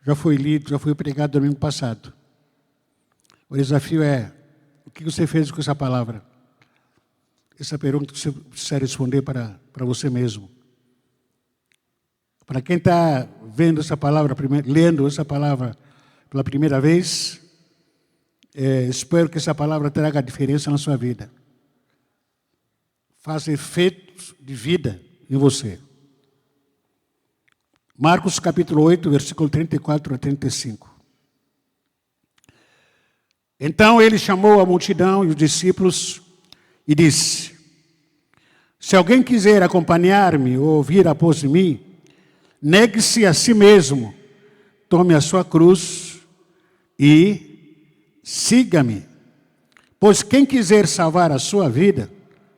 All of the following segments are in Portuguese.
já foi lido, já foi pregado domingo passado. O desafio é, o que você fez com essa palavra? Essa pergunta que você precisa responder para você mesmo. Para quem está vendo essa palavra, lendo essa palavra pela primeira vez, espero que essa palavra traga diferença na sua vida. Faça efeitos de vida em você. Marcos capítulo 8, versículo 34 a 35. Então ele chamou a multidão e os discípulos e disse: se alguém quiser acompanhar-me ou vir após mim, negue-se a si mesmo, tome a sua cruz e siga-me. Pois quem quiser salvar a sua vida,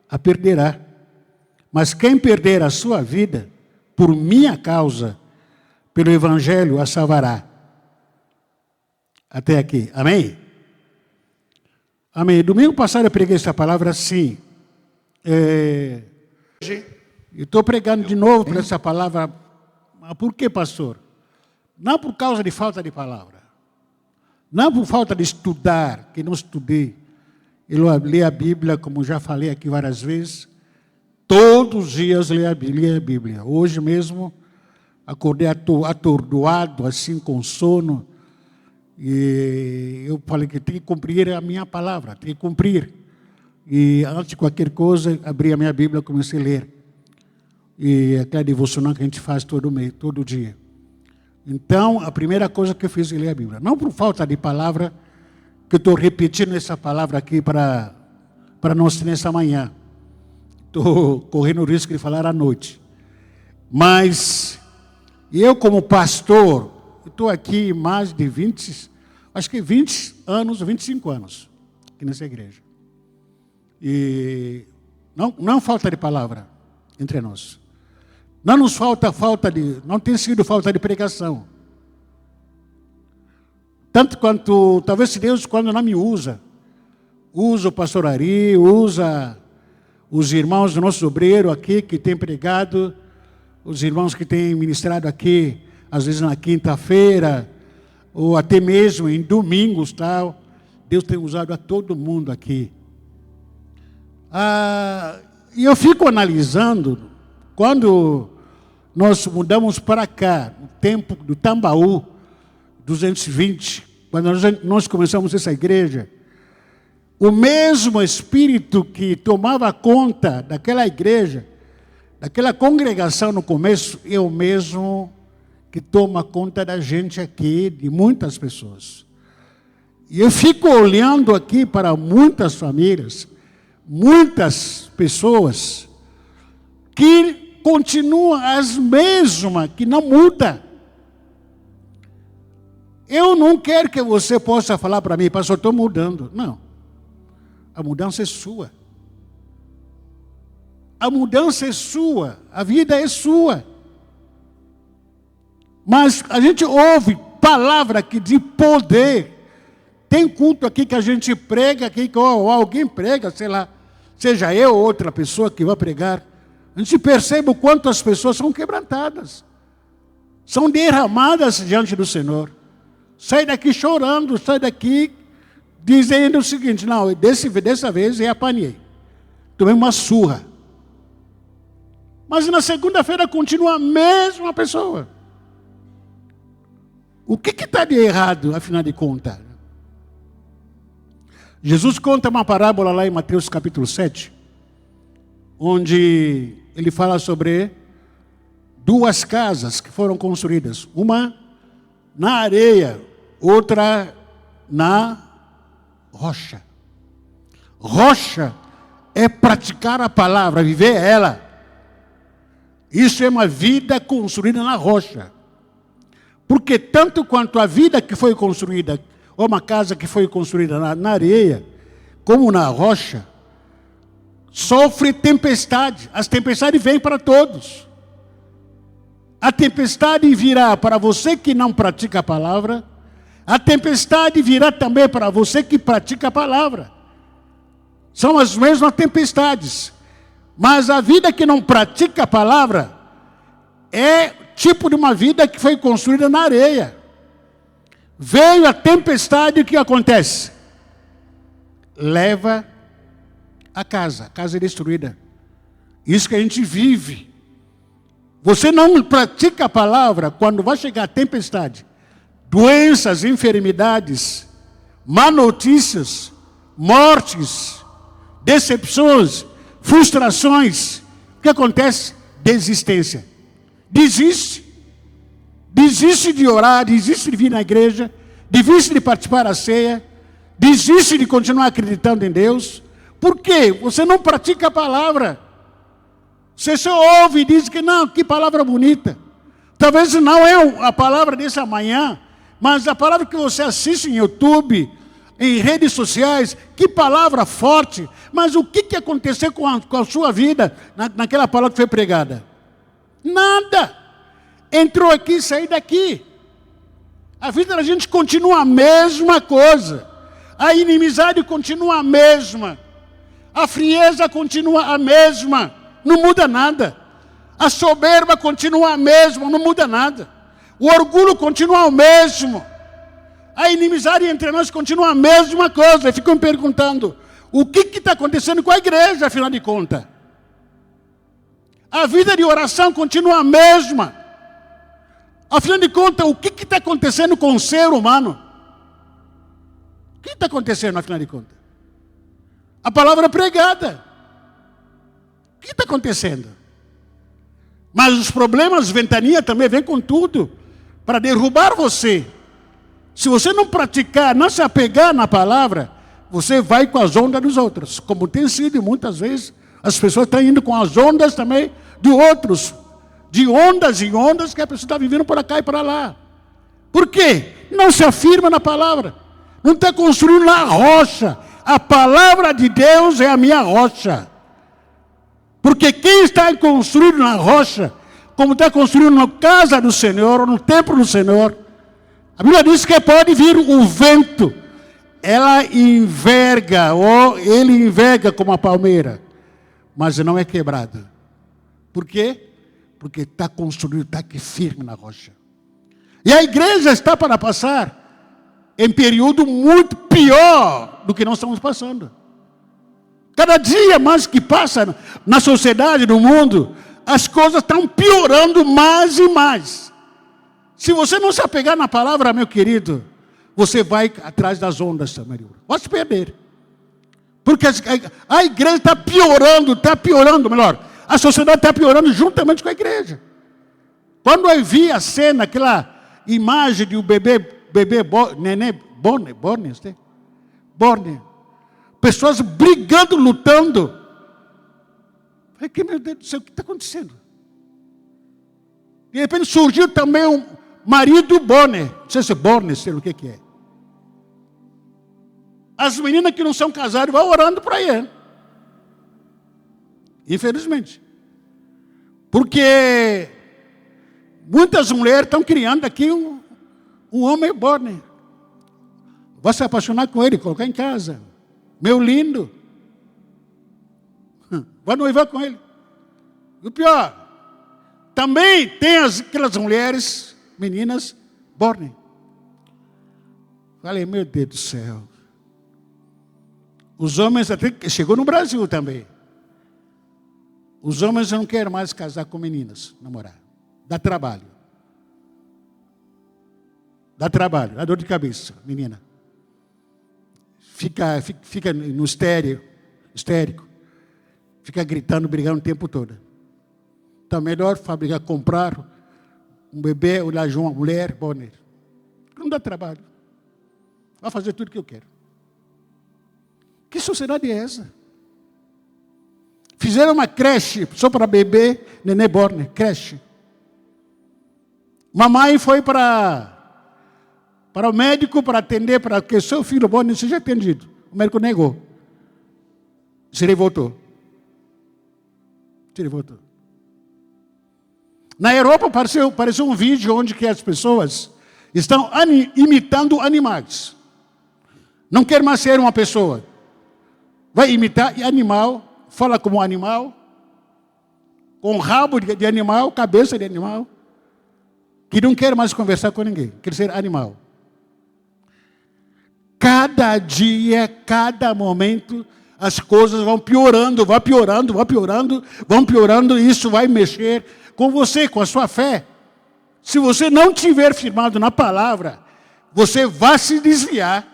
a perderá. Mas quem perder a sua vida, por minha causa, pelo Evangelho, a salvará. Até aqui. Amém? Amém. Domingo passado eu preguei essa palavra assim. Estou pregando de novo por essa palavra. Mas por que, pastor? Não por causa de falta de palavra. Não por falta de estudar, que não estudei. Eu li a Bíblia, como já falei aqui várias vezes. Todos os dias li a Bíblia. Hoje mesmo, acordei atordoado, assim, com sono. E eu falei que tem que cumprir a minha palavra, tem que cumprir. E antes de qualquer coisa, abri a minha Bíblia e comecei a ler. E aquela devocional que a gente faz todo mês, todo dia. Então, a primeira coisa que eu fiz é ler a Bíblia. Não por falta de palavra, que eu estou repetindo essa palavra aqui para nós nessa manhã. Estou correndo o risco de falar à noite. Mas, eu como pastor, estou aqui mais de 20 anos, 25 anos, aqui nessa igreja. E não falta de palavra entre nós. Não nos não tem sido falta de pregação. Tanto quanto, talvez Deus, quando não me usa o pastor Ari, usa os irmãos do nosso obreiro aqui, que tem pregado, os irmãos que têm ministrado aqui, às vezes na quinta-feira, ou até mesmo em domingos, tal. Deus tem usado a todo mundo aqui. E eu fico analisando, quando nós mudamos para cá, no tempo do Tambaú, 220, quando nós começamos essa igreja, o mesmo Espírito que tomava conta daquela igreja, daquela congregação no começo, é o mesmo que toma conta da gente aqui, de muitas pessoas. E eu fico olhando aqui para muitas famílias, muitas pessoas, que continuam as mesmas, que não mudam. Eu não quero que você possa falar para mim, pastor, estou mudando. Não. A mudança é sua. A mudança é sua. A vida é sua. Mas a gente ouve palavra aqui de poder. Tem culto aqui que a gente prega, aqui que alguém prega, sei lá, seja eu ou outra pessoa que vai pregar. A gente percebe o quanto as pessoas são quebrantadas. São derramadas diante do Senhor. Sai daqui chorando, sai daqui dizendo o seguinte: não, dessa vez eu apanhei. Tomei uma surra. Mas na segunda-feira continua a mesma pessoa. O que está de errado, afinal de contas? Jesus conta uma parábola lá em Mateus capítulo 7, onde ele fala sobre duas casas que foram construídas. Uma na areia, outra na rocha. Rocha é praticar a palavra, viver ela. Isso é uma vida construída na rocha. Porque tanto quanto a vida que foi construída, ou uma casa que foi construída na areia, como na rocha, sofre tempestade. As tempestades vêm para todos. A tempestade virá para você que não pratica a palavra. A tempestade virá também para você que pratica a palavra. São as mesmas tempestades. Mas a vida que não pratica a palavra é tipo de uma vida que foi construída na areia. Veio a tempestade, o que acontece? Leva a casa é destruída. Isso que a gente vive. Você não pratica a palavra quando vai chegar a tempestade, doenças, enfermidades, má notícias, mortes, decepções, frustrações. O que acontece? Desistência. Desiste. Desiste de orar, desiste de vir na igreja, desiste de participar da ceia, desiste de continuar acreditando em Deus. Por quê? Você não pratica a palavra. Você só ouve e diz que não, que palavra bonita. Talvez não é a palavra dessa manhã, mas a palavra que você assiste em YouTube, em redes sociais, que palavra forte. Mas o que aconteceu com a sua vida naquela palavra que foi pregada? Nada. Entrou aqui e saiu daqui. A vida da gente continua a mesma coisa. A inimizade continua a mesma. A frieza continua a mesma. Não muda nada. A soberba continua a mesma, não muda nada. O orgulho continua o mesmo. A inimizade entre nós continua a mesma coisa. E ficam perguntando, o que está acontecendo com a igreja, afinal de contas? A vida de oração continua a mesma. Afinal de contas, o que está acontecendo com o ser humano? O que está acontecendo, afinal de contas? A palavra é pregada. O que está acontecendo? Mas os problemas, ventania também vem com tudo para derrubar você. Se você não praticar, não se apegar na palavra, você vai com as ondas dos outros. Como tem sido muitas vezes, as pessoas estão indo com as ondas também de outros. De ondas em ondas que a pessoa está vivendo por cá e para lá. Por quê? Não se afirma na palavra. Não está construindo na rocha. A palavra de Deus é a minha rocha. Porque quem está construído na rocha, como está construído na casa do Senhor, ou no templo do Senhor, a Bíblia diz que pode vir o vento. Ela enverga, ou ele enverga como a palmeira, mas não é quebrado. Por quê? Porque está construído, está aqui firme na rocha. E a igreja está para passar em período muito pior do que nós estamos passando. Cada dia mais que passa na sociedade, no mundo, as coisas estão piorando mais e mais. Se você não se apegar na palavra, meu querido, você vai atrás das ondas também. Vai se perder. Porque a igreja está piorando, melhor. A sociedade está piorando juntamente com a igreja. Quando eu vi a cena, aquela imagem de um nenê Borne, pessoas brigando, lutando. Falei, que meu Deus do céu, o que está acontecendo? De repente surgiu também um marido Borne, não sei se é Borne, sei o que é. As meninas que não são casadas vão orando para ele. Infelizmente. Porque muitas mulheres estão criando aqui um homem Borne. Vai se apaixonar com ele, colocar em casa. Meu lindo. Vai noivar com ele. E o pior, também tem aquelas mulheres, meninas, Borne. Falei, meu Deus do céu. Os homens até chegou no Brasil também. Os homens não querem mais casar com meninas, namorar. Dá trabalho. Dá trabalho, dá dor de cabeça, menina. Fica no histérico. Fica gritando, brigando o tempo todo. Então, melhor fabricar, comprar um bebê, olhar de uma mulher, Bonner. Não dá trabalho. Vai fazer tudo o que eu quero. Que sociedade é essa? Fizeram uma creche só para bebê, nenê Borne, creche. Mamãe foi para o médico para atender, para que seu filho Borne seja atendido. O médico negou. Se revoltou. Na Europa apareceu um vídeo onde que as pessoas estão imitando animais. Não quer mais ser uma pessoa. Vai imitar animal, fala como animal, com rabo de animal, cabeça de animal, que não quer mais conversar com ninguém, quer ser animal. cada dia, cada momento, as coisas vão piorando, vão piorando, e isso vai mexer com você, com a sua fé. Se você não tiver firmado na palavra, você vai se desviar,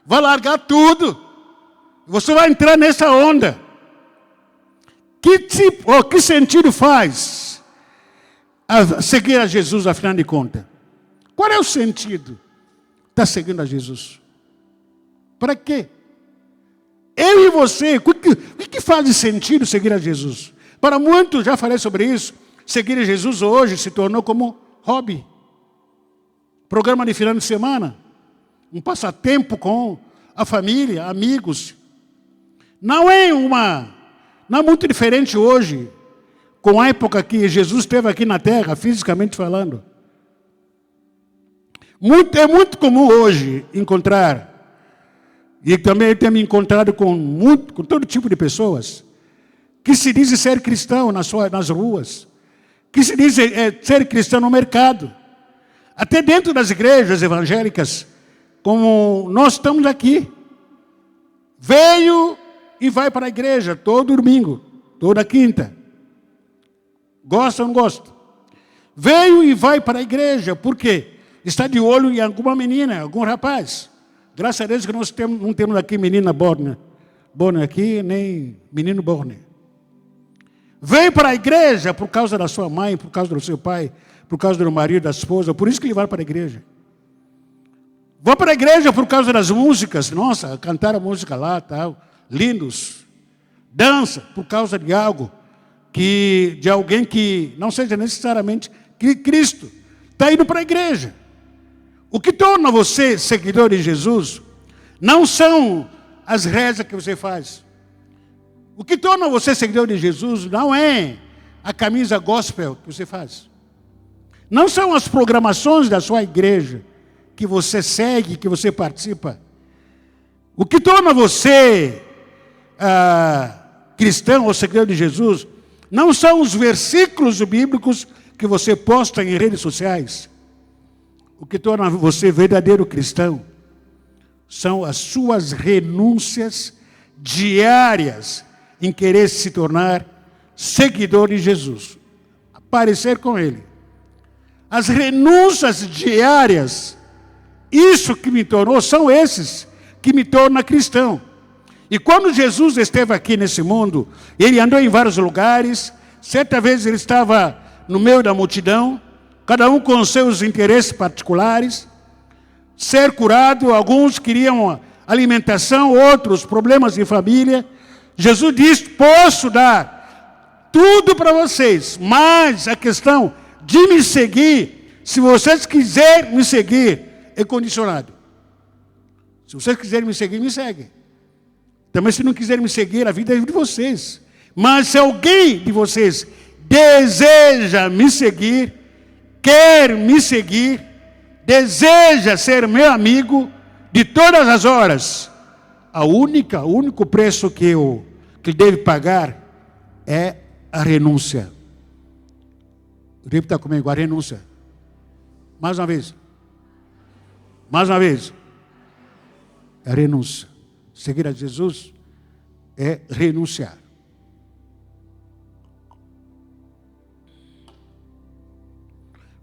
vai largar tudo, você vai entrar nessa onda. Que sentido faz seguir a Jesus, afinal de contas? Qual é o sentido de estar seguindo a Jesus? Para quê? Eu e você, o que faz sentido seguir a Jesus? Para muitos, já falei sobre isso, seguir a Jesus hoje se tornou como hobby. Programa de final de semana, um passatempo com a família, amigos. Não é muito diferente hoje, com a época que Jesus esteve aqui na terra, fisicamente falando. É muito comum hoje encontrar, e também eu tenho me encontrado com todo tipo de pessoas, que se dizem ser cristão nas ruas, que se dizem ser cristão no mercado, até dentro das igrejas evangélicas, como nós estamos aqui. Veio e vai para a igreja todo domingo, toda quinta. Gosta ou não gosta? Veio e vai para a igreja, por quê? Está de olho em alguma menina, algum rapaz. Graças a Deus que nós não temos aqui menina borne aqui, nem menino borne. Veio para a igreja por causa da sua mãe, por causa do seu pai, por causa do marido, da esposa, por isso que ele vai para a igreja. Vou para a igreja por causa das músicas, nossa, cantaram música lá, tal, lindos. Dança por causa de algo, de alguém que não seja necessariamente Cristo. Está indo para a igreja. O que torna você seguidor de Jesus não são as rezas que você faz. O que torna você seguidor de Jesus não é a camisa gospel que você faz. Não são as programações da sua igreja que você segue, que você participa. O que torna você cristão ou seguidor de Jesus não são os versículos bíblicos que você posta em redes sociais. O que torna você verdadeiro cristão são as suas renúncias diárias em querer se tornar seguidor de Jesus, parecer com Ele. As renúncias diárias, isso que me tornou, são esses que me tornam cristão. E quando Jesus esteve aqui nesse mundo, ele andou em vários lugares. Certa vez ele estava no meio da multidão, cada um com seus interesses particulares, ser curado, alguns queriam alimentação, outros problemas de família. Jesus disse: posso dar tudo para vocês, mas a questão de me seguir, se vocês quiserem me seguir, é condicionado. Se vocês quiserem me seguir, me seguem. Também se não quiserem me seguir, a vida é de vocês. Mas se alguém de vocês deseja me seguir, quer me seguir, deseja ser meu amigo de todas as horas, o único preço que deve pagar é a renúncia. Repita comigo, a renúncia. Mais uma vez. Mais uma vez. A renúncia. Seguir a Jesus é renunciar.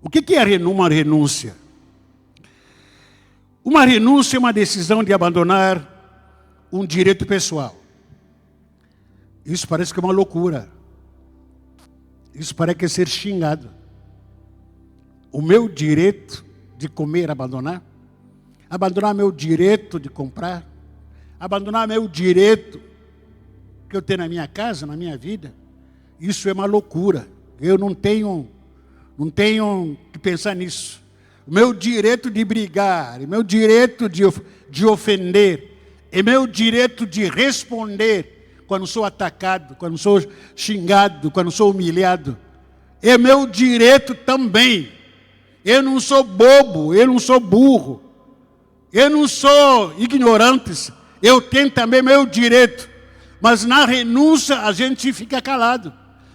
O que é uma renúncia? Uma renúncia é uma decisão de abandonar um direito pessoal. Isso parece que é uma loucura. Isso parece que é ser xingado. O meu direito de comer, abandonar meu direito de comprar, abandonar meu direito que eu tenho na minha casa, na minha vida. Isso é uma loucura. Eu não tenho que pensar nisso. O meu direito de brigar, o meu direito de ofender, o meu direito de responder quando sou atacado, quando sou xingado, quando sou humilhado. É meu direito também. Eu não sou bobo, eu não sou burro, eu não sou ignorante. Eu tenho também meu direito. Mas na renúncia a gente fica calado.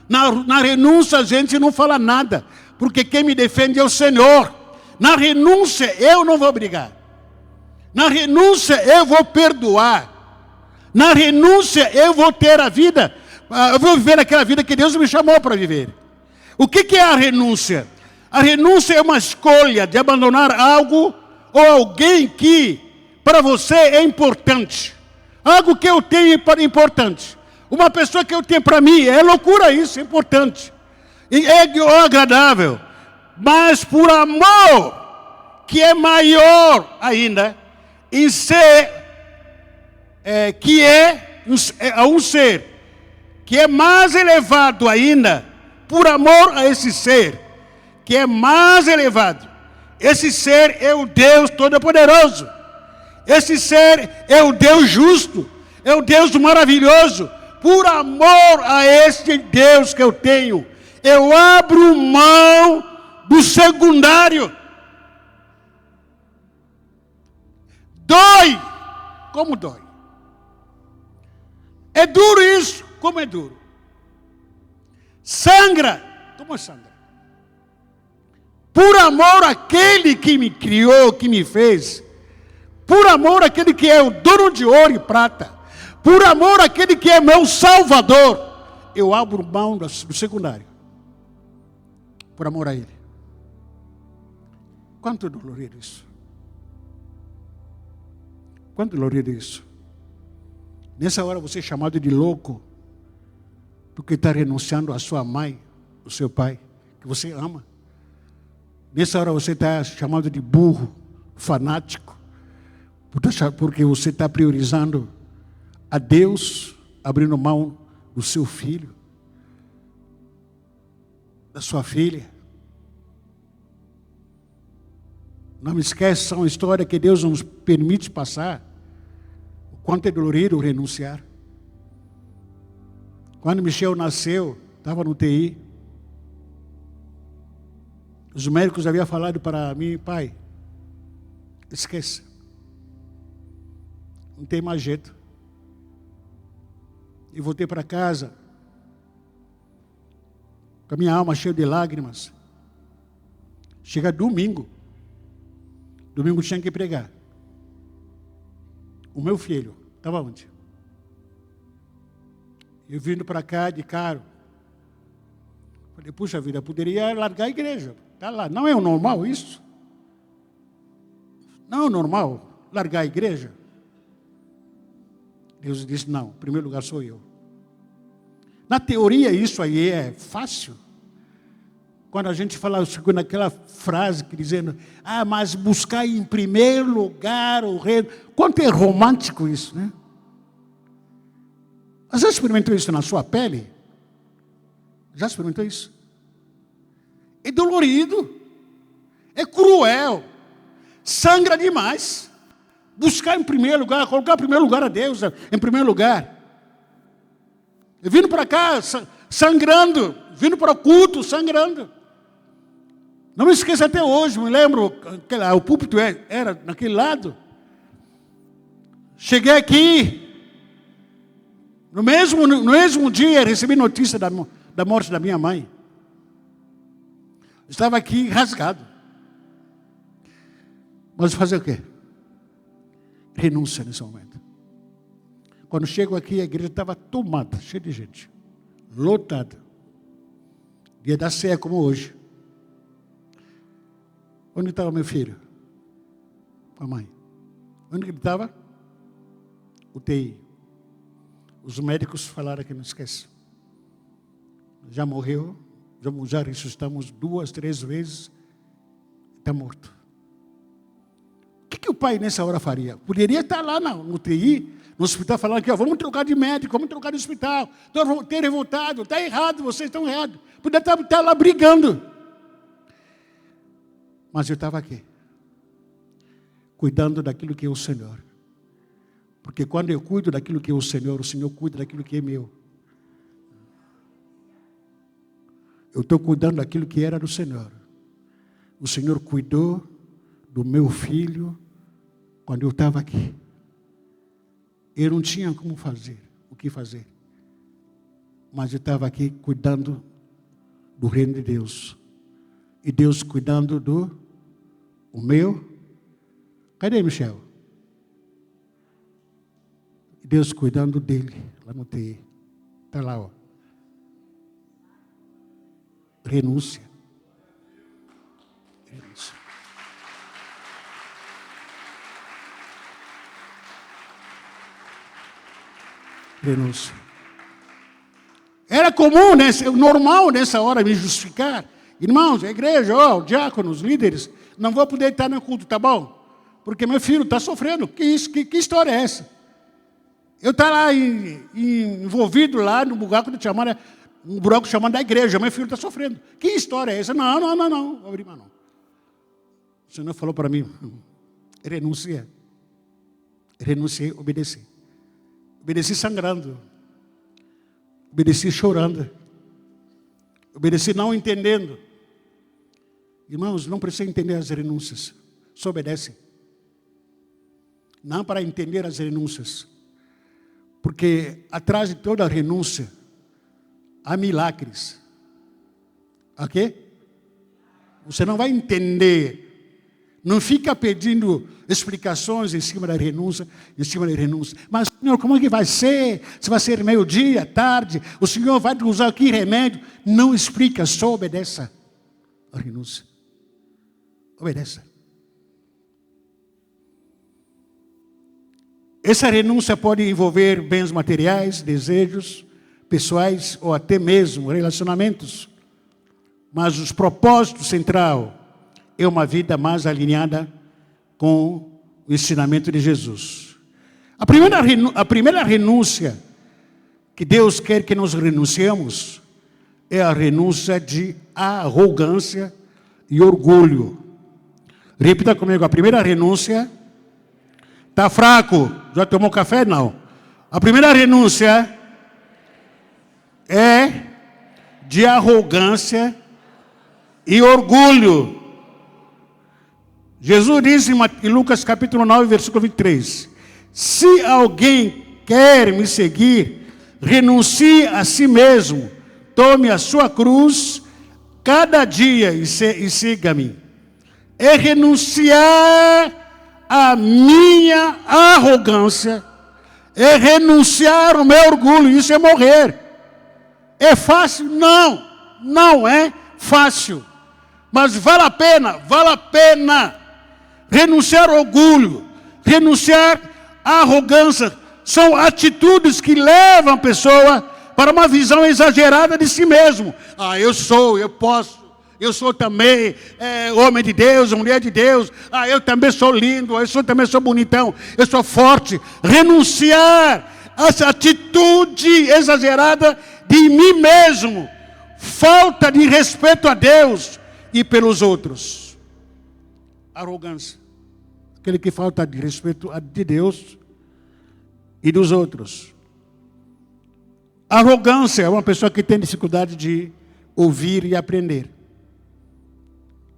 Na renúncia a gente não fala nada, porque quem me defende é o Senhor. Na renúncia eu não vou brigar. Na renúncia eu vou perdoar. Na renúncia eu vou ter a vida, eu vou viver aquela vida que Deus me chamou para viver. O que é a renúncia? A renúncia é uma escolha de abandonar algo ou alguém que para você é importante. Algo que eu tenho para importante. Uma pessoa que eu tenho para mim, é loucura isso, é importante. É agradável. Mas por amor, que é maior ainda, em ser, que é um ser, que é mais elevado ainda, por amor a esse ser, que é mais elevado. Esse ser é o Deus Todo-Poderoso. Esse ser é o Deus justo, é o Deus maravilhoso. Por amor a este Deus que eu tenho, eu abro mão do secundário. Dói. Como dói? É duro isso. Como é duro? Sangra. Como sangra? Por amor àquele que me criou, que me fez. Por amor àquele que é o dono de ouro e prata. Por amor àquele que é meu Salvador. Eu abro mão do secundário. Por amor a Ele. Quanto dolorido isso. Quanto dolorido isso. Nessa hora você é chamado de louco. Porque está renunciando à sua mãe, ao seu pai, que você ama. Nessa hora você está chamado de burro, fanático. Porque você está priorizando a Deus, abrindo mão do seu filho, da sua filha. Não me esqueça, é uma história que Deus nos permite passar. O quanto é dolorido renunciar. Quando Michel nasceu, estava no TI. Os médicos haviam falado para mim, pai, esqueça. Não tem mais jeito. E voltei para casa, com a minha alma cheia de lágrimas. Chega domingo. Domingo tinha que pregar. O meu filho estava onde? Eu vindo para cá de carro. Falei, puxa vida, poderia largar a igreja. Está lá. Não é o normal isso? Não é o normal largar a igreja? Deus disse, não, em primeiro lugar sou eu. Na teoria isso aí é fácil. Quando a gente fala naquela frase que dizendo, mas buscar em primeiro lugar o reino. Quanto é romântico isso, né? Mas já experimentou isso na sua pele? Já experimentou isso? É dolorido. É cruel. Sangra demais. Buscar em primeiro lugar, colocar em primeiro lugar a Deus, em primeiro lugar. Eu vindo para cá, sangrando. Vindo para o culto, sangrando. Não me esqueça até hoje, me lembro, o púlpito era naquele lado. Cheguei aqui, no mesmo dia recebi notícia da morte da minha mãe. Estava aqui rasgado. Mas fazer o quê? Renúncia nesse momento. Quando chego aqui, a igreja estava tomada, cheia de gente. Lotada. Dia da ceia como hoje. Onde estava meu filho? A mãe. Onde ele estava? UTI. Os médicos falaram que não esquece. Já morreu, já ressuscitamos 2, 3 vezes, está morto. O que o pai nessa hora faria? Poderia estar lá no UTI, no hospital, falando que vamos trocar de médico, vamos trocar de hospital, estou revoltado, está errado, vocês estão errados. Poderia estar lá brigando. Mas eu estava aqui, cuidando daquilo que é o Senhor. Porque quando eu cuido daquilo que é o Senhor cuida daquilo que é meu. Eu estou cuidando daquilo que era do Senhor. O Senhor cuidou do meu filho quando eu estava aqui. Eu não tinha o que fazer. Mas eu estava aqui cuidando do reino de Deus. E Deus cuidando do meu. Cadê Michel? Deus cuidando dele, lá no TI. Está lá, ó. Renúncia. Renúncia. Renúncia. Era comum, normal nessa hora me justificar. Irmãos, a igreja, diáconos, líderes, não vou poder estar no culto, tá bom? Porque meu filho está sofrendo. Que história é essa? Eu estou lá envolvido lá no buraco chamado da igreja. Meu filho está sofrendo. Que história é essa? Não. Vou abrir mão, não. O Senhor falou para mim, renuncia. Renunciei, obedeci. Obedeci sangrando. Obedeci chorando. Obedeci não entendendo. Irmãos, não precisa entender as renúncias. Só obedece. Não para entender as renúncias. Porque atrás de toda renúncia há milagres. Ok? Você não vai entender. Não fica pedindo explicações em cima da renúncia, Mas, Senhor, como é que vai ser? Se vai ser meio-dia, tarde, o Senhor vai usar que remédio? Não explica, só obedeça a renúncia. Obedeça. Essa renúncia pode envolver bens materiais, desejos pessoais ou até mesmo relacionamentos. Mas o propósito central é uma vida mais alinhada com o ensinamento de Jesus. A primeira renúncia que Deus quer que nós renunciemos é a renúncia de arrogância e orgulho. Repita comigo, a primeira renúncia. Está fraco? Já tomou café? Não. A primeira renúncia é de arrogância e orgulho. Jesus disse em Lucas capítulo 9, versículo 23. Se alguém quer me seguir, renuncie a si mesmo, tome a sua cruz cada dia e siga-me. É renunciar à minha arrogância, é renunciar ao meu orgulho, isso é morrer. É fácil? Não é fácil. Mas vale a pena. Renunciar ao orgulho, renunciar à arrogância, são atitudes que levam a pessoa para uma visão exagerada de si mesmo. Eu sou, eu posso, eu sou também homem de Deus, mulher de Deus. Eu também sou lindo, também sou bonitão, eu sou forte. Renunciar a essa atitude exagerada de mim mesmo, falta de respeito a Deus e pelos outros. Arrogância. Aquele que falta de respeito de Deus e dos outros. Arrogância é uma pessoa que tem dificuldade de ouvir e aprender.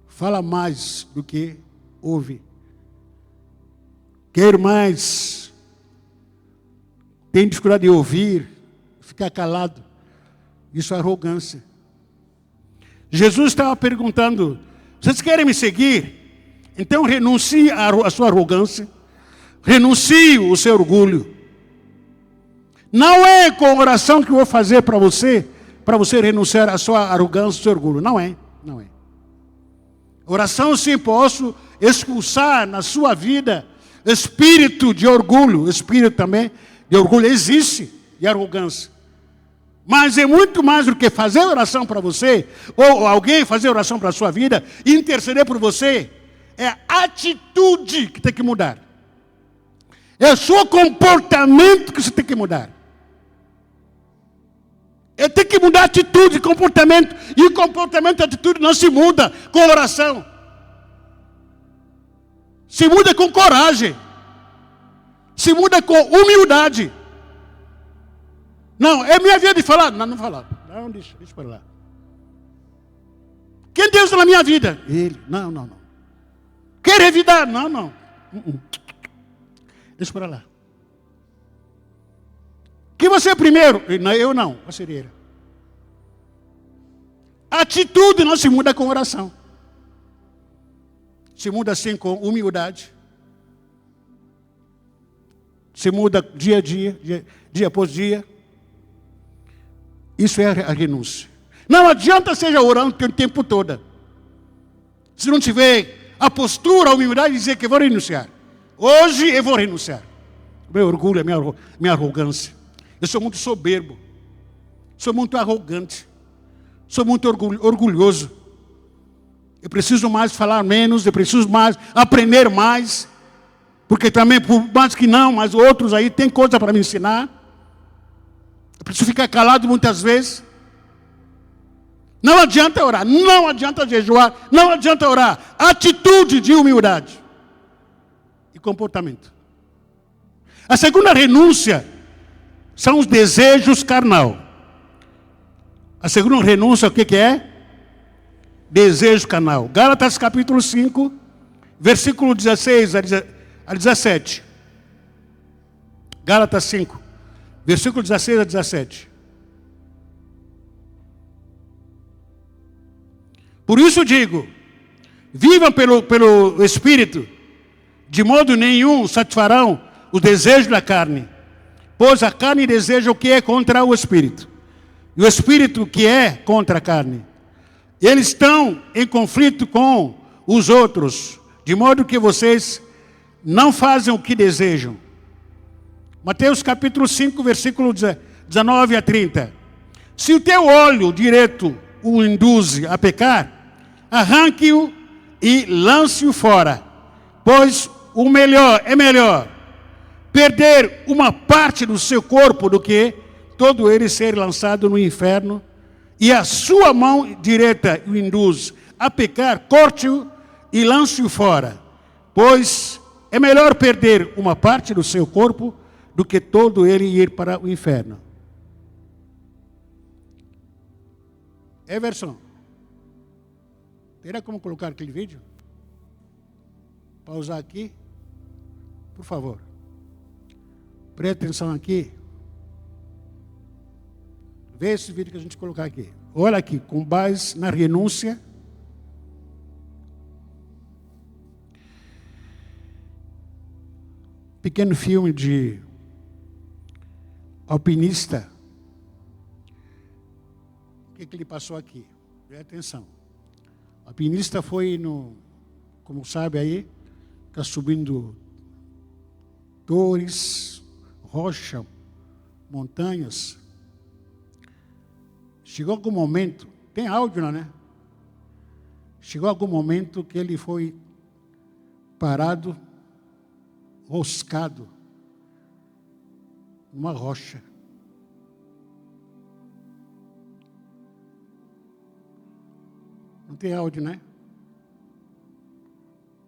Fala mais do que ouve. Quer mais. Tem dificuldade de ouvir, ficar calado. Isso é arrogância. Jesus estava perguntando, vocês querem me seguir? Então renuncie à sua arrogância, renuncie o seu orgulho. Não é com oração que eu vou fazer para você renunciar à sua arrogância, ao seu orgulho. Não é. Oração sim, posso expulsar na sua vida espírito de orgulho. Espírito também de orgulho existe, de arrogância. Mas é muito mais do que fazer oração para você, ou alguém fazer oração para a sua vida, interceder por você. É a atitude que tem que mudar. É o seu comportamento que você tem que mudar. Tem que mudar a atitude e comportamento. E o comportamento e a atitude não se muda com oração. Se muda com coragem. Se muda com humildade. Não, é minha vez de falar. Não falar. Não, deixa para lá. Quem Deus na minha vida? Ele. Não. Quer revidar? Não. Deixa para lá. Que você é primeiro? Eu não, parceria. A atitude não se muda com oração. Se muda assim com humildade. se muda dia a dia, dia após dia. Isso é a renúncia. Não adianta seja orando o tempo todo. Se não tiver a postura, a humildade de dizer que vou renunciar. Hoje eu vou renunciar. Meu orgulho, minha arrogância. Eu sou muito soberbo. Sou muito arrogante. Sou muito orgulhoso. Eu preciso mais falar menos, eu preciso mais aprender mais. Porque também, por mais que não, mas outros aí têm coisa para me ensinar. Eu preciso ficar calado muitas vezes. Não adianta orar, não adianta jejuar, não adianta orar. Atitude de humildade e comportamento. A segunda renúncia são os desejos carnal. A segunda renúncia, o que é? Desejo carnal. Gálatas capítulo 5, versículo 16 a 17. Gálatas 5, versículo 16 a 17. Por isso digo, vivam pelo Espírito, de modo nenhum satisfarão os desejos da carne, pois a carne deseja o que é contra o Espírito, e o Espírito que é contra a carne. Eles estão em conflito com os outros, de modo que vocês não fazem o que desejam. Mateus capítulo 5, versículo 19 a 30. Se o teu olho direito o induz a pecar, arranque-o e lance-o fora, pois é melhor perder uma parte do seu corpo do que todo ele ser lançado no inferno. E a sua mão direita o induz a pecar, corte-o e lance-o fora, pois é melhor perder uma parte do seu corpo do que todo ele ir para o inferno. Everson, terá como colocar aquele vídeo? Pausar aqui, por favor. Preste atenção aqui. Vê esse vídeo que a gente colocar aqui. Olha aqui, com base na renúncia. Pequeno filme de alpinista. O que ele passou aqui? Preste atenção. O alpinista foi como sabe aí, está subindo torres, rocha, montanhas. Chegou algum momento, tem áudio lá, né? Chegou algum momento que ele foi parado, roscado, numa rocha. Não tem áudio, né?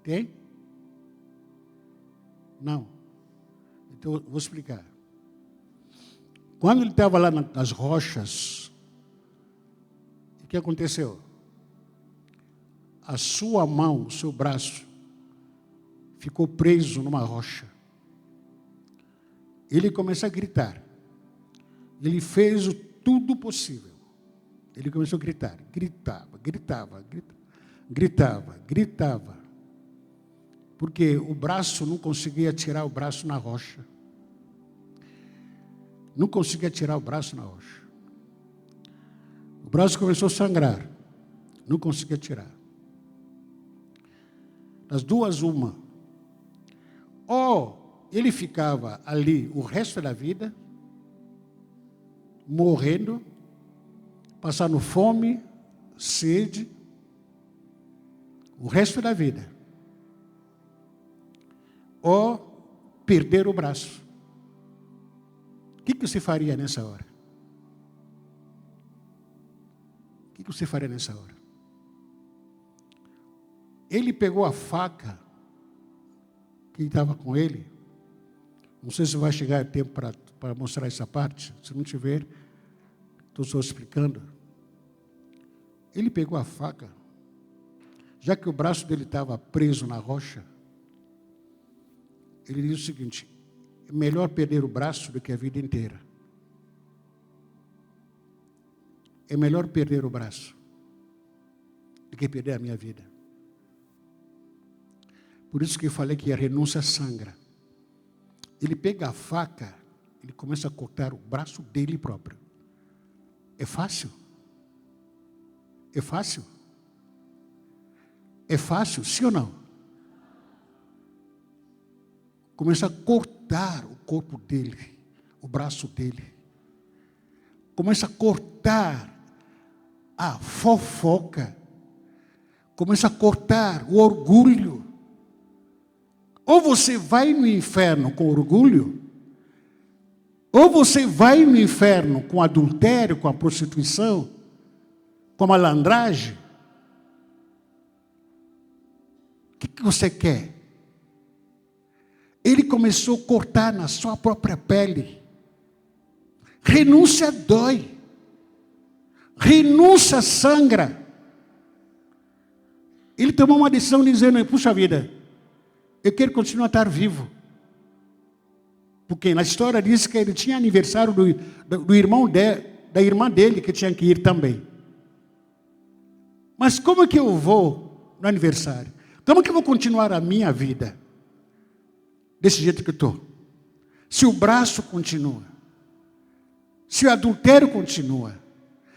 Tem? Não. Então, eu vou explicar. Quando ele estava lá nas rochas, o que aconteceu? A sua mão, o seu braço, ficou preso numa rocha. Ele começou a gritar. Ele fez tudo possível. Ele começou a gritar. Gritava. Porque o braço não conseguia tirar o braço na rocha. Não conseguia tirar o braço na rocha. O braço começou a sangrar. Não conseguia tirar. Das duas, uma. Ou ele ficava ali o resto da vida, morrendo, passando fome, sede, o resto da vida. Ou perder o braço. O que você faria nessa hora? O que você faria nessa hora? Ele pegou a faca que estava com ele. Não sei se vai chegar tempo para mostrar essa parte. Se não tiver, estou só explicando. Ele pegou a faca, já que o braço dele estava preso na rocha. Ele disse o seguinte: é melhor perder o braço do que a vida inteira. É melhor perder o braço do que perder a minha vida. Por isso que eu falei que a renúncia sangra. Ele pega a faca, ele começa a cortar o braço dele próprio. É fácil? É fácil? É fácil, sim ou não? Começa a cortar o corpo dele, o braço dele. Começa a cortar a fofoca. Começa a cortar o orgulho. Ou você vai no inferno com orgulho, ou você vai no inferno com adultério, com a prostituição, com a malandragem. O que você quer? Ele começou a cortar na sua própria pele. Renúncia dói. Renúncia sangra. Ele tomou uma decisão dizendo, puxa vida, eu quero continuar a estar vivo. Porque na história diz que ele tinha aniversário do irmão da irmã dele, que tinha que ir também. Mas como é que eu vou no aniversário? Como é que eu vou continuar a minha vida? Desse jeito que eu estou. Se o braço continua. Se o adultério continua.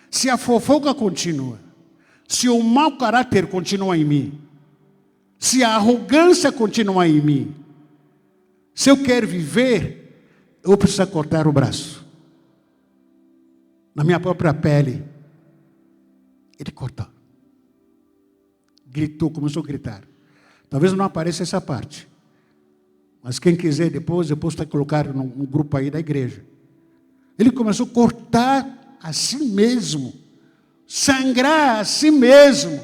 Se a fofoca continua. Se o mau caráter continua em mim. Se a arrogância continua em mim. Se eu quero viver, eu preciso cortar o braço. Na minha própria pele. Ele cortou. Gritou, começou a gritar. Talvez não apareça essa parte. Mas quem quiser depois está colocar no grupo aí da igreja. Ele começou a cortar a si mesmo. Sangrar a si mesmo.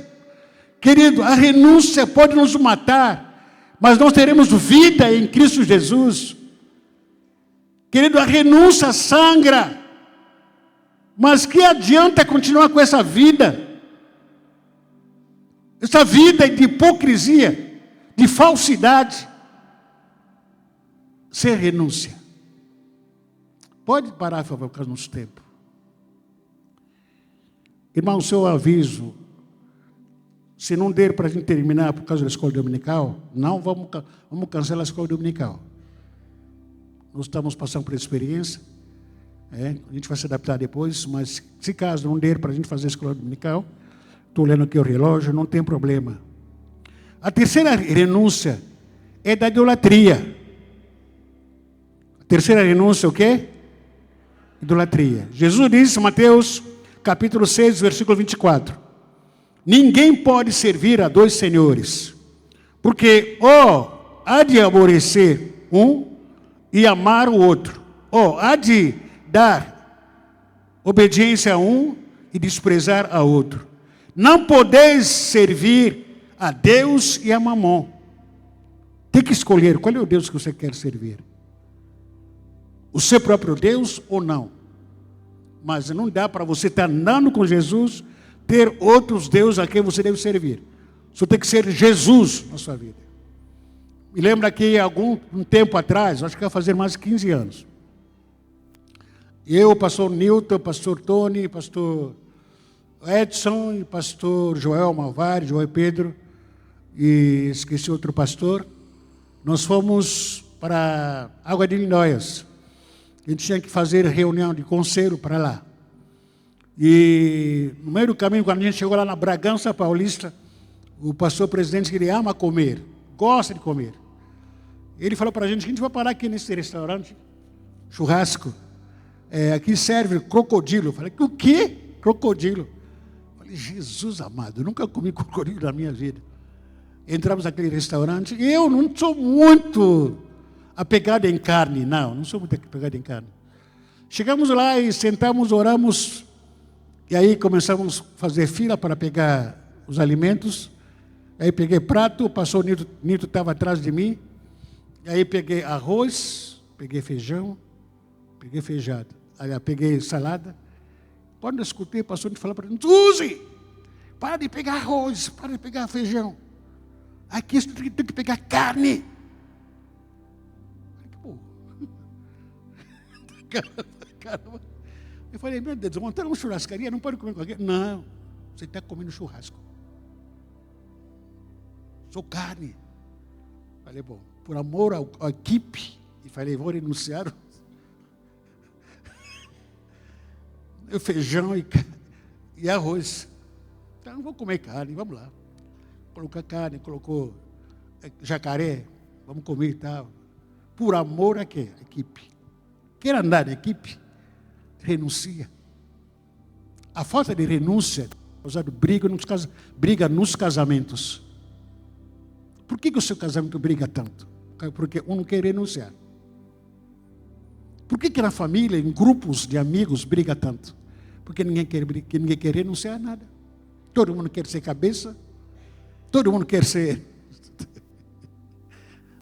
Querido, a renúncia pode nos matar, mas nós teremos vida em Cristo Jesus. Querido, a renúncia sangra. Mas que adianta continuar com essa vida? Essa vida de hipocrisia, de falsidade. Sem renúncia. Pode parar, por favor, por causa do nosso tempo. Irmão, o seu aviso, se não der para a gente terminar por causa da escola dominical, não vamos cancelar a escola dominical. Nós estamos passando por experiência, a gente vai se adaptar depois, mas se caso não der para a gente fazer a escola dominical, estou olhando aqui o relógio, não tem problema. A terceira renúncia é da idolatria. Terceira renúncia, o quê? Idolatria. Jesus disse em Mateus, capítulo 6, versículo 24. Ninguém pode servir a dois senhores, porque ou há de aborrecer um e amar o outro, ou há de dar obediência a um e desprezar a outro. Não podeis servir a Deus e a Mamon. Tem que escolher qual é o Deus que você quer servir. O seu próprio Deus ou não. Mas não dá para você estar andando com Jesus, ter outros deuses a quem você deve servir. Só tem que ser Jesus na sua vida. Me lembra que um tempo atrás, acho que vai fazer mais de 15 anos. Eu, pastor Newton, pastor Tony, pastor Edson, e pastor Joel Malvari, Joel Pedro, e esqueci outro pastor. Nós fomos para Água de Lindóias. A gente tinha que fazer reunião de conselho para lá. E no meio do caminho, quando a gente chegou lá na Bragança Paulista, o pastor presidente, ele ama comer, gosta de comer. Ele falou para a gente vai parar aqui nesse restaurante, churrasco. Aqui serve crocodilo. Eu falei, o quê? Crocodilo. Eu falei, Jesus amado, eu nunca comi crocodilo na minha vida. Entramos naquele restaurante, e eu não sou muito apegado em carne, não sou muito apegado em carne. Chegamos lá e sentamos, oramos, e aí começamos a fazer fila para pegar os alimentos. Aí peguei prato, o pastor Nito estava atrás de mim, e aí peguei arroz, peguei feijão, peguei feijada, aí peguei salada. Quando eu escutei o pastor Nito falar para mim, Suzy, para de pegar arroz, para de pegar feijão. Aqui você tem que pegar carne. Caramba. Eu falei, meu Deus, montaram uma churrascaria, não pode comer qualquer... Não, você está comendo churrasco. Sou carne. Falei, bom, por amor à equipe, E falei, vou renunciar. O feijão e arroz. Então, vou comer carne, vamos lá. Colocou carne, colocou jacaré, vamos comer e tal. Por amor a quê? A equipe. Quer andar na equipe? Renuncia. A falta de renúncia causa briga nos casamentos. Por que o seu casamento briga tanto? Porque um não quer renunciar. Por que na família, em grupos de amigos, briga tanto? Porque ninguém quer renunciar a nada. Todo mundo quer ser cabeça. Todo mundo quer ser...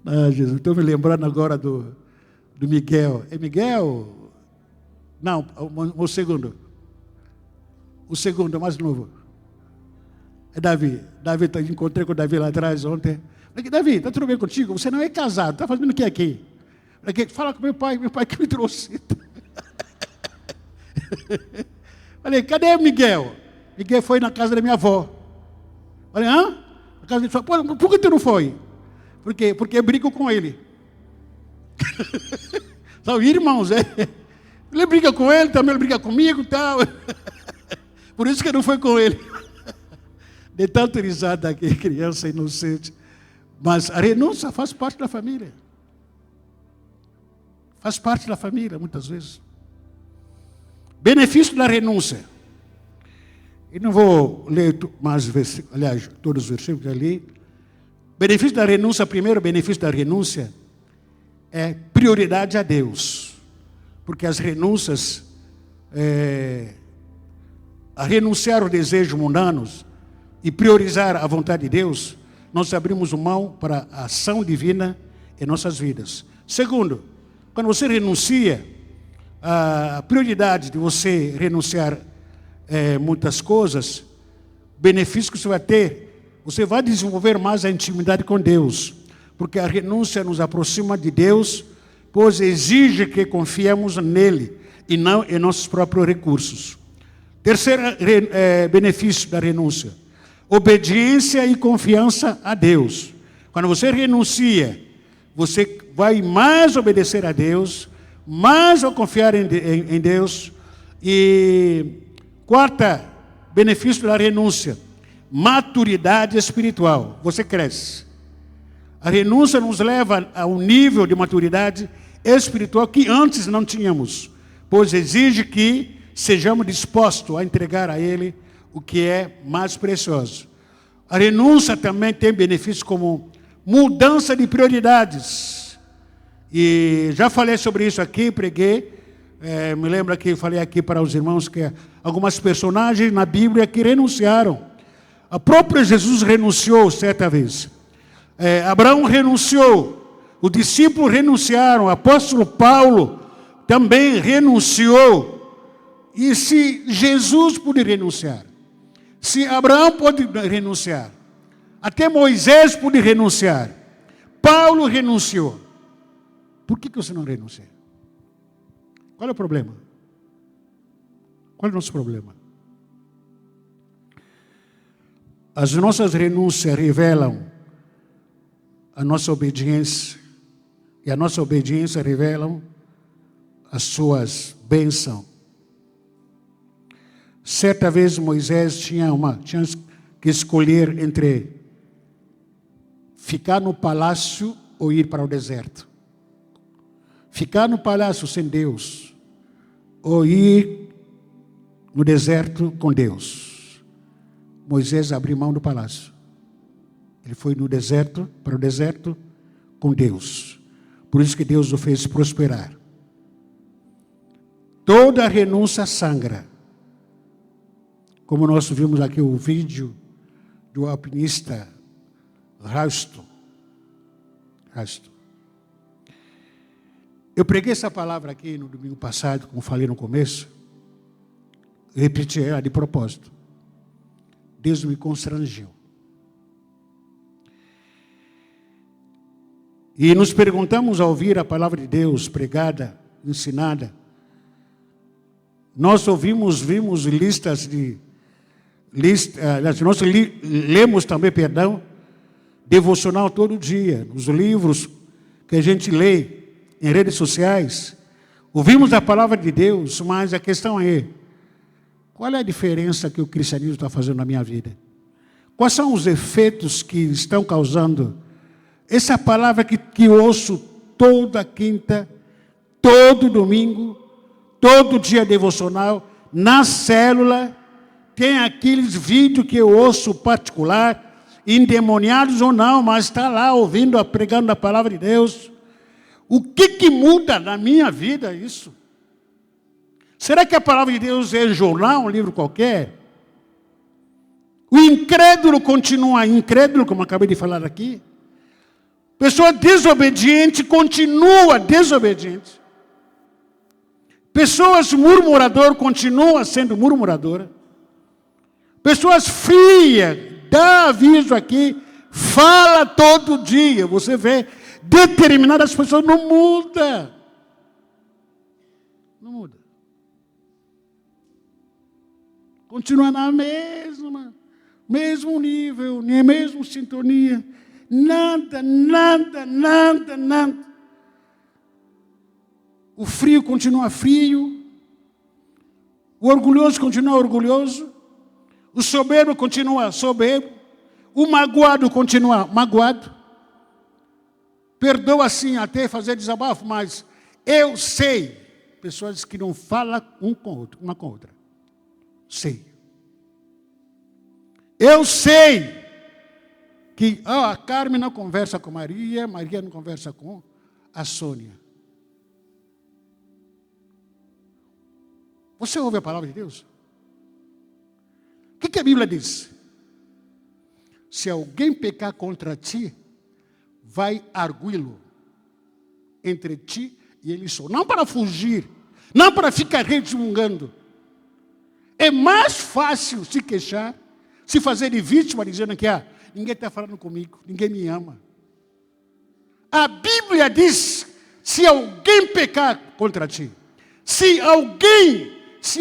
Ah, Jesus, estou me lembrando agora do Miguel. É Miguel? Não, o segundo. O segundo, o mais novo. É Davi. Encontrei com o Davi lá atrás ontem. Falei, Davi, está tudo bem contigo? Você não é casado, está fazendo o que aqui? Falei, fala com meu pai que me trouxe. Falei, cadê o Miguel? Miguel foi na casa da minha avó. Falei, hã? Na casa dele, por que tu não foi? Por quê? Porque eu brigo com ele. São irmãos, é? Ele briga com ele, também ele briga comigo e tal. Por isso que não foi com ele. De tanto risada aqui, criança inocente. Mas a renúncia faz parte da família. Faz parte da família, muitas vezes. Benefício da renúncia. Eu não vou ler mais versículos, aliás, todos os versículos que eu li. Benefício da renúncia, primeiro benefício da renúncia é prioridade a Deus. Porque as renúncias, a renunciar aos desejos mundanos e priorizar a vontade de Deus, nós abrimos mão para a ação divina em nossas vidas. Segundo, quando você renuncia, a prioridade de você renunciar muitas coisas, benefício que você vai ter, você vai desenvolver mais a intimidade com Deus, porque a renúncia nos aproxima de Deus, pois exige que confiemos nele e não em nossos próprios recursos. Terceiro benefício da renúncia, obediência e confiança a Deus. Quando você renuncia, você vai mais obedecer a Deus, mais ao confiar em Deus. E quarta benefício da renúncia, maturidade espiritual. Você cresce. A renúncia nos leva a um nível de maturidade espiritual que antes não tínhamos, pois exige que sejamos dispostos a entregar a Ele o que é mais precioso. A renúncia também tem benefícios como mudança de prioridades. E já falei sobre isso aqui, preguei. Me lembro que falei aqui para os irmãos que algumas personagens na Bíblia que renunciaram. A própria Jesus renunciou certa vez. Abraão renunciou. Os discípulos renunciaram. O apóstolo Paulo também renunciou. E se Jesus pôde renunciar, se Abraão pôde renunciar, até Moisés pôde renunciar, Paulo renunciou, por que você não renuncia? Qual é o problema? Qual é o nosso problema? As nossas renúncias revelam a nossa obediência, e a nossa obediência revela as suas bênçãos. Certa vez Moisés tinha que escolher entre ficar no palácio ou ir para o deserto. Ficar no palácio sem Deus ou ir no deserto com Deus. Moisés abriu mão do palácio. Ele foi para o deserto com Deus. Por isso que Deus o fez prosperar. Toda renúncia sangra. Como nós vimos aqui o vídeo do alpinista Rasto. Eu preguei essa palavra aqui no domingo passado, como falei no começo. Repeti ela de propósito. Deus me constrangeu. E nos perguntamos ao ouvir a palavra de Deus pregada, ensinada. Nós vimos listas de... nós lemos também, devocional todo dia, nos livros que a gente lê, em redes sociais, ouvimos a palavra de Deus, mas a questão é, qual é a diferença que o cristianismo está fazendo na minha vida? Quais são os efeitos que estão causando essa palavra que eu ouço toda quinta, todo domingo, todo dia devocional, na célula, tem aqueles vídeos que eu ouço particular, endemoniados ou não, mas está lá ouvindo, pregando a palavra de Deus. O que muda na minha vida isso? Será que a palavra de Deus é jornal, um livro qualquer? O incrédulo continua incrédulo, como acabei de falar aqui. Pessoa desobediente continua desobediente. Pessoas murmuradoras continuam sendo murmuradoras. Pessoas frias, dá aviso aqui, fala todo dia. Você vê, determinadas pessoas não mudam. Não muda. Continua na mesmo nível, na mesma sintonia. Nada. O frio continua frio. O orgulhoso continua orgulhoso. O soberbo continua soberbo. O magoado continua magoado. Perdoa assim até fazer desabafo, mas eu sei. Pessoas que não falam uma com outra. Sei. Eu sei que a Carmen não conversa com Maria não conversa com a Sônia. Você ouve a palavra de Deus? O que a Bíblia diz? Se alguém pecar contra ti, vai arguí-lo entre ti e ele só. Não para fugir, não para ficar resmungando. É mais fácil se queixar, se fazer de vítima, dizendo que ninguém está falando comigo, ninguém me ama. A Bíblia diz, se alguém pecar contra ti, se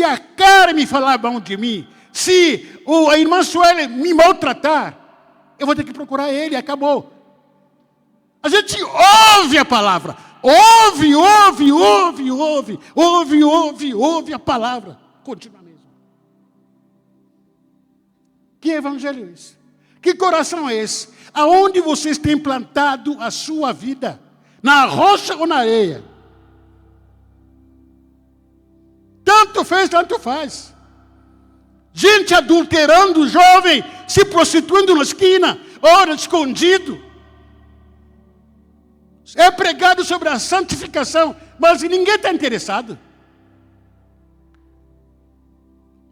a Carmen falar mal de mim, se a irmã Sueli me maltratar, eu vou ter que procurar ele, acabou. A gente ouve a palavra, ouve a palavra, continua mesmo. Que evangelho é esse? Que coração é esse? Aonde vocês têm plantado a sua vida? Na rocha ou na areia? Tanto fez, tanto faz. Gente adulterando, jovem, se prostituindo na esquina, ora escondido. É pregado sobre a santificação, mas ninguém está interessado.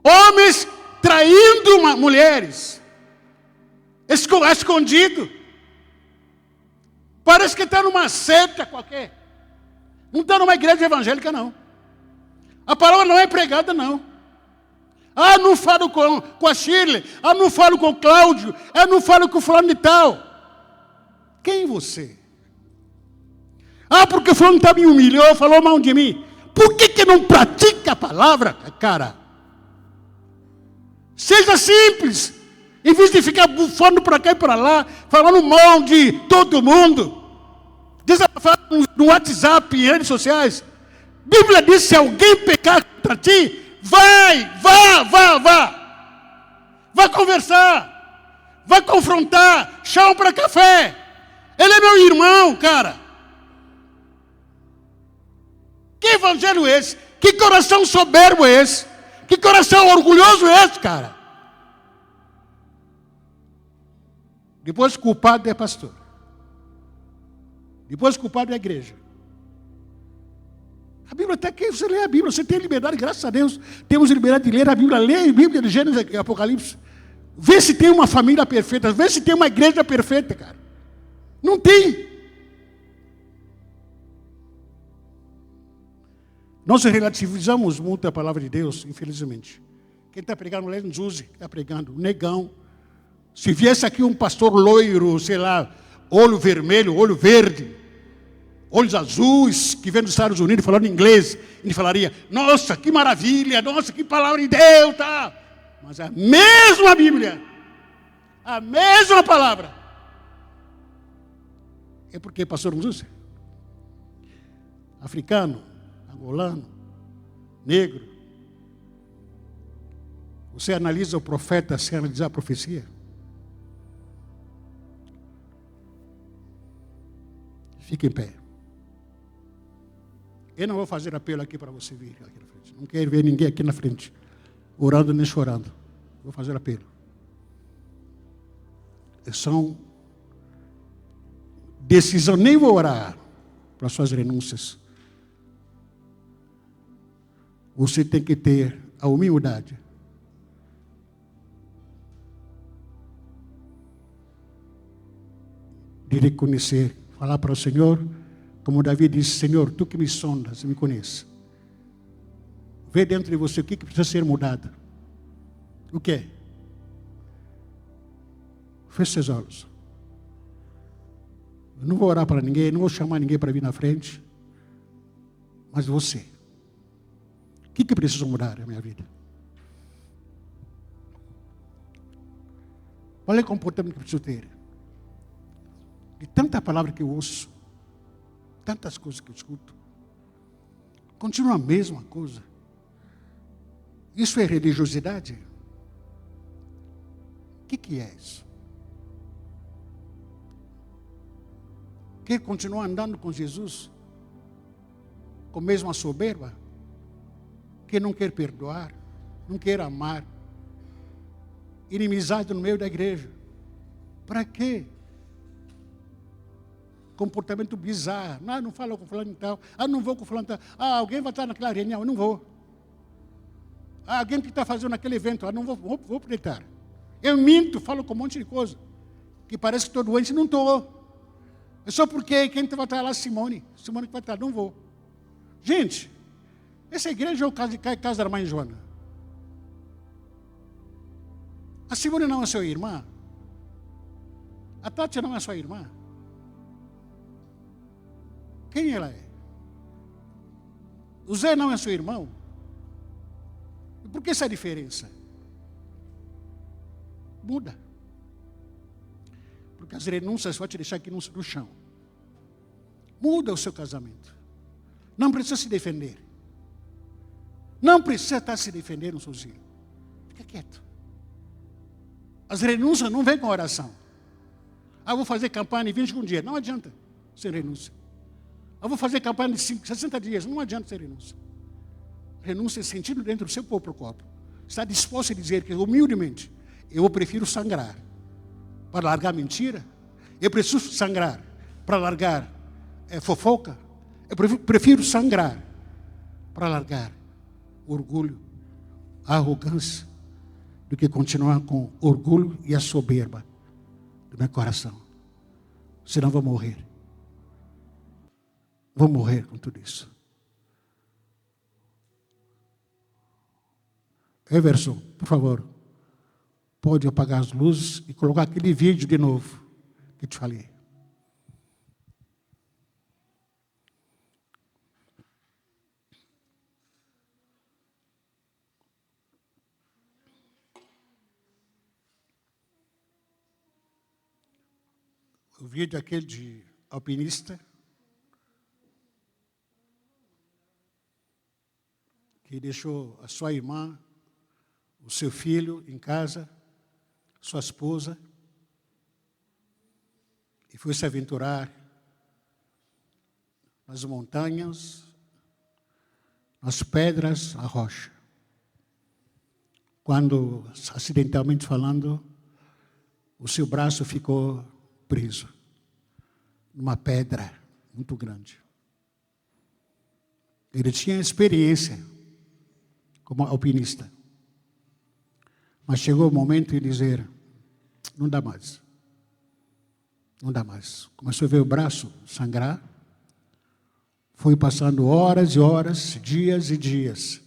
Homens traindo mulheres, escondido. Parece que está numa seita qualquer. Não está numa igreja evangélica, não. A palavra não é pregada, não. Não falo com a Shirley. Não falo com o Cláudio. Não falo com o fulano de tal. Quem é você? Porque o fulano me humilhou, falou mal de mim. Por que não pratica a palavra, cara? Seja simples. Em vez de ficar bufando para cá e para lá, falando mal de todo mundo. Desabafando no WhatsApp e redes sociais. Bíblia diz, se alguém pecar contra ti, vá conversar, vá confrontar, chama para café. Ele é meu irmão, cara. Que evangelho é esse? Que coração soberbo é esse? Que coração orgulhoso é esse, cara? Depois culpado é pastor. Depois culpado é a igreja. A Bíblia até que você lê a Bíblia, você tem liberdade, graças a Deus. Temos liberdade de ler a Bíblia, lê a Bíblia de Gênesis e Apocalipse. Vê se tem uma família perfeita, vê se tem uma igreja perfeita, cara. Não tem. Nós relativizamos muito a palavra de Deus, infelizmente. Quem está pregando, Len Zuzi, está pregando, negão. Se viesse aqui um pastor loiro, sei lá, olho vermelho, olho verde, olhos azuis, que vem dos Estados Unidos falando inglês, ele falaria, nossa, que maravilha, nossa, que palavra de Deus, tá? Mas a mesma Bíblia, a mesma palavra. É porque, pastor Zuzi, africano, angolano, negro. Você analisa o profeta sem analisar a profecia? Fique em pé. Eu não vou fazer apelo aqui para você vir aqui na frente. Não quero ver ninguém aqui na frente, orando nem chorando. Vou fazer apelo. São decisão, nem vou orar para suas renúncias. Você tem que ter a humildade de reconhecer, falar para o Senhor, como Davi disse: Senhor, tu que me sondas, me conheces. Vê dentro de você o que precisa ser mudado. O que é? Feche seus olhos. Eu não vou orar para ninguém, não vou chamar ninguém para vir na frente. Mas você. O que precisa mudar na minha vida? Qual é o comportamento que preciso ter? De tanta palavra que eu ouço, tantas coisas que eu escuto, continua a mesma coisa. Isso é religiosidade? O que é isso? Quer continuar andando com Jesus com a mesma soberba? Que não quer perdoar, não quer amar, inimizade no meio da igreja. Para quê? Comportamento bizarro. Não falo com fulano e tal. Não vou com fulano e tal. Alguém vai estar naquela reunião, eu não vou. Alguém que está fazendo aquele evento, não vou peitar. Eu minto, falo com um monte de coisa. Que parece que estou doente, não estou. É só porque quem vai estar lá, Simone que vai estar, não vou. Gente, essa igreja é o casa da mãe Joana. A Simone não é sua irmã. A Tati não é sua irmã. Quem ela é? O Zé não é seu irmão? E por que essa diferença? Muda. Porque as renúncias vão te deixar aqui no chão. Muda o seu casamento. Não precisa se defender. Não precisa estar se defendendo sozinho. Fica quieto. As renúncias não vêm com oração. Vou fazer campanha em 21 dias. Não adianta sem renúncia. Vou fazer campanha de 60 dias. Não adianta ser renúncia. Renúncia é sentido dentro do seu próprio corpo. Está disposto a dizer que, humildemente, eu prefiro sangrar para largar mentira. Eu preciso sangrar para largar fofoca. Eu prefiro sangrar para largar orgulho, a arrogância, do que continuar com orgulho e a soberba do meu coração. Senão vou morrer. Vou morrer com tudo isso. Everson, por favor, pode apagar as luzes e colocar aquele vídeo de novo que te falei. O vídeo aquele de alpinista que deixou a sua irmã, o seu filho em casa, sua esposa, e foi se aventurar nas montanhas, nas pedras, na rocha. Quando, acidentalmente falando, o seu braço ficou preso numa pedra muito grande. Ele tinha experiência como alpinista. Mas chegou o momento de dizer, não dá mais. Não dá mais. Começou a ver o braço sangrar. Foi passando horas e horas, dias e dias.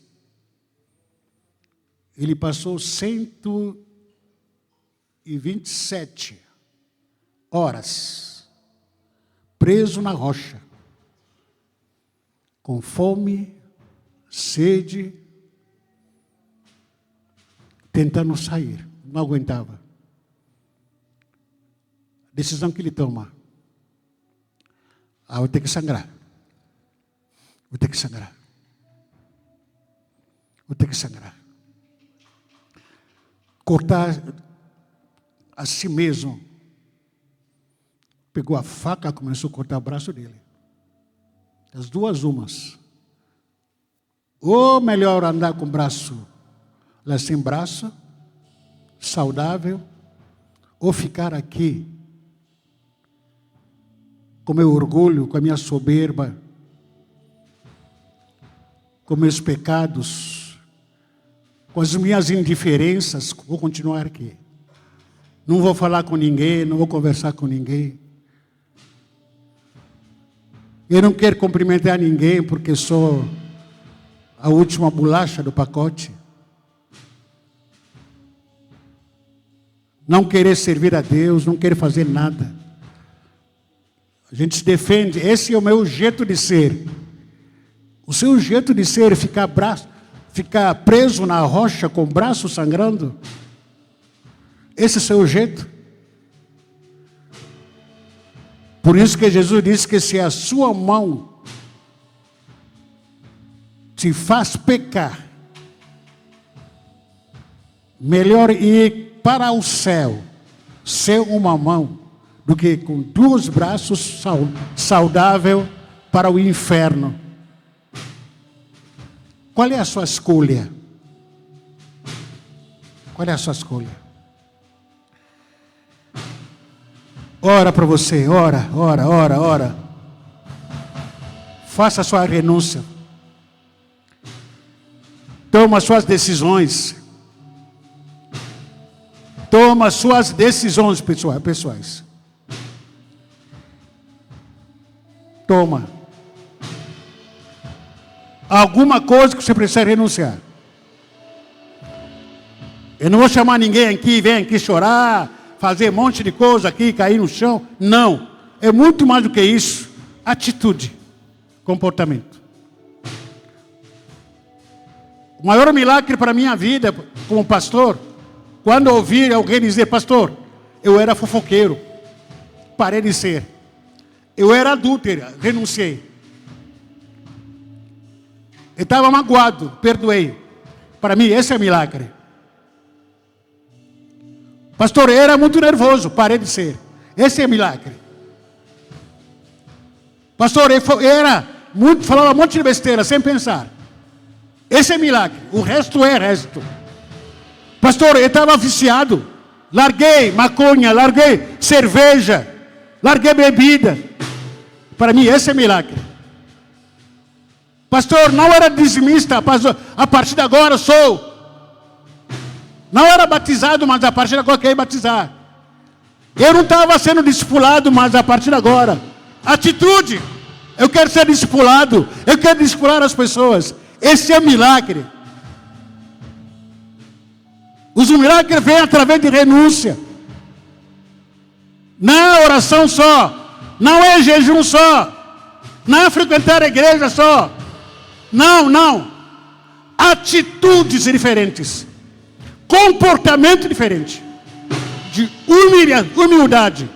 Ele passou 127 horas preso na rocha, com fome, sede, tentando sair, não aguentava. Decisão que ele toma: vou ter que sangrar. Vou ter que sangrar. Vou ter que sangrar. Cortar a si mesmo. Pegou a faca, começou a cortar o braço dele. As duas umas. Ou melhor andar com o braço lá sem braço, saudável, ou ficar aqui com meu orgulho, com a minha soberba, com meus pecados, com as minhas indiferenças, vou continuar aqui. Não vou falar com ninguém, não vou conversar com ninguém. Eu não quero cumprimentar ninguém porque sou a última bolacha do pacote. Não querer servir a Deus, não querer fazer nada. A gente se defende, esse é o meu jeito de ser. O seu jeito de ser é ficar preso na rocha com o braço sangrando? Esse é o seu jeito? Por isso que Jesus disse que se a sua mão te faz pecar, melhor ir para o céu, ser uma mão, do que com dois braços saudável para o inferno. Qual é a sua escolha? Qual é a sua escolha? Ora para você, ora. Faça a sua renúncia. Toma suas decisões. Toma suas decisões pessoais. Toma. Alguma coisa que você precisa renunciar. Eu não vou chamar ninguém aqui, vem aqui chorar, fazer um monte de coisa aqui, cair no chão. Não. É muito mais do que isso. Atitude. Comportamento. O maior milagre para a minha vida, como pastor, quando ouvi alguém dizer, pastor, eu era fofoqueiro, parei de ser. Eu era adúltero, renunciei. Eu estava magoado, perdoei. Para mim, esse é milagre. Pastor, eu era muito nervoso, parei de ser. Esse é milagre. Pastor, eu falava um monte de besteira, sem pensar. Esse é milagre. O resto é resto. Pastor, eu estava viciado. Larguei maconha, larguei cerveja, larguei bebida. Para mim, esse é milagre. Pastor, não era dizimista, pastor, a partir de agora sou. Não era batizado, mas a partir de agora quero batizar. Eu não estava sendo discipulado, mas a partir de agora. Atitude. Eu quero ser discipulado. Eu quero discipular as pessoas. Esse é milagre. Os milagres vêm através de renúncia. Não é oração só. Não é jejum só. Não é frequentar a igreja só. Não. Atitudes diferentes. Comportamento diferente. De humildade.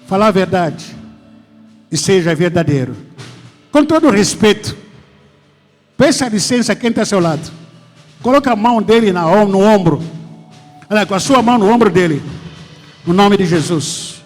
Falar a verdade. E seja verdadeiro. Com todo respeito. Peça licença a quem está ao seu lado. Coloca a mão dele no ombro. Olha, com a sua mão no ombro dele. No nome de Jesus.